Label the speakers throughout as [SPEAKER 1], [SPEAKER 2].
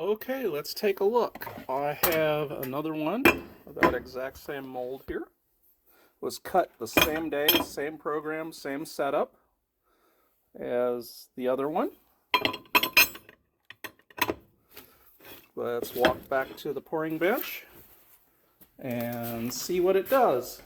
[SPEAKER 1] Okay, let's take a look. I have another one of that exact same mold here. Was cut the same day, same program, same setup as the other one. Let's walk back to the pouring bench and see what it does.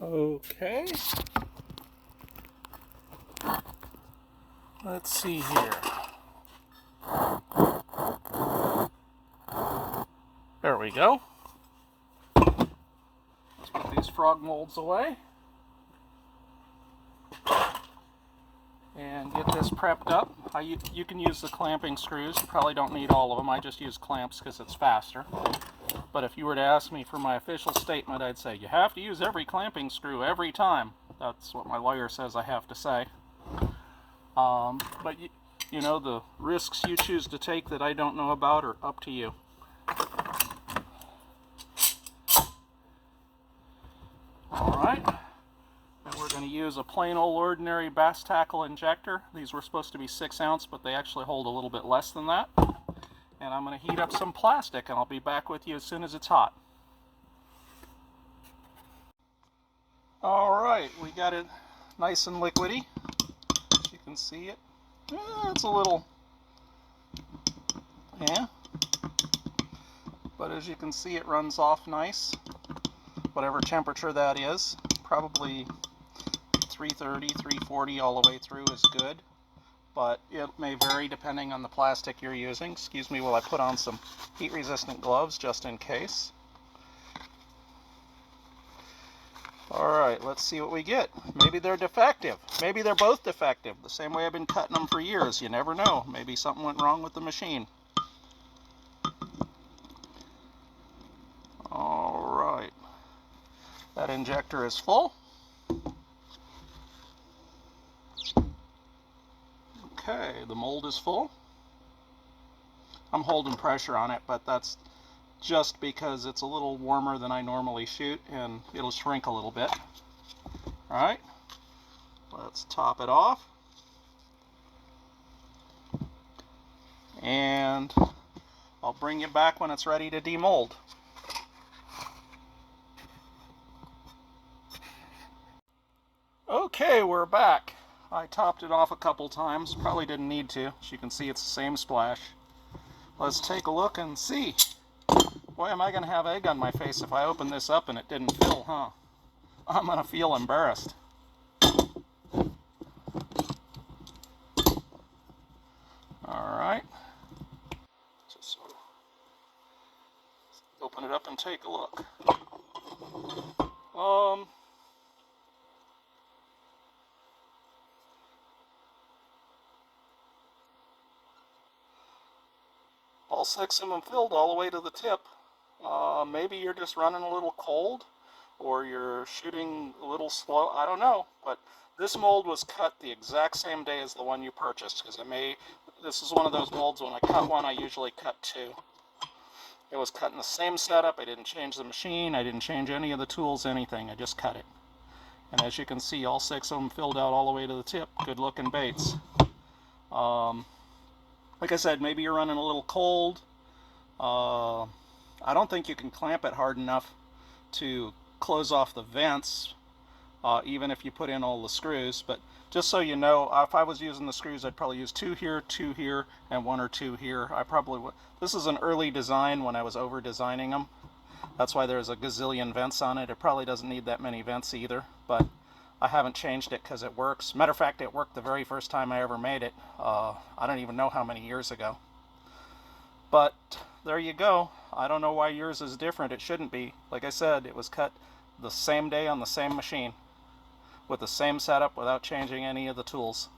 [SPEAKER 1] Okay. Let's see here. There we go. Let's put these frog molds away. And get this prepped up. You can use the clamping screws. You probably don't need all of them. I just use clamps because it's faster. But if you were to ask me for my official statement, I'd say you have to use every clamping screw every time. That's what my lawyer says I have to say. But you know, the risks you choose to take that I don't know about are up to you. Alright, and we're going to use a plain old ordinary bass tackle injector. These were supposed to be 6 ounce, but they actually hold a little bit less than that. And I'm going to heat up some plastic, and I'll be back with you as soon as it's hot. Alright, we got it nice and liquidy. You can see it. It's a little, yeah. But as you can see, it runs off nice. Whatever temperature that is, probably 330, 340 all the way through is good. But it may vary depending on the plastic you're using. Excuse me while I put on some heat-resistant gloves just in case. Alright, let's see what we get. Maybe they're defective. Maybe they're both defective. The same way I've been cutting them for years. You never know. Maybe something went wrong with the machine. Alright. That injector is full. Okay, the mold is full. I'm holding pressure on it, but that's just because it's a little warmer than I normally shoot, and it'll shrink a little bit. Alright, let's top it off. And I'll bring you back when it's ready to demold. Okay, we're back. I topped it off a couple times, probably didn't need to. As you can see, it's the same splash. Let's take a look and see. Boy, am I going to have egg on my face if I open this up and it didn't fill, huh? I'm going to feel embarrassed. Alright. Just sort of open it up and take a look. All 6 of them filled all the way to the tip. Maybe you're just running a little cold, or you're shooting a little slow. I don't know, but this mold was cut the exact same day as the one you purchased, because this is one of those molds, when I cut one, I usually cut 2. It was cut in the same setup. I didn't change the machine. I didn't change any of the tools, anything. I just cut it. And as you can see, all 6 of them filled out all the way to the tip. Good looking baits. Like I said, maybe you're running a little cold. I don't think you can clamp it hard enough to close off the vents, even if you put in all the screws. But just so you know, if I was using the screws, I'd probably use 2 here, and 1 or 2 here. I probably would. This is an early design when I was over designing them. That's why there's a gazillion vents on it. It probably doesn't need that many vents either, but I haven't changed it because it works. Matter of fact, it worked the very first time I ever made it. I don't even know how many years ago. But there you go. I don't know why yours is different. It shouldn't be. Like I said, it was cut the same day on the same machine with the same setup without changing any of the tools.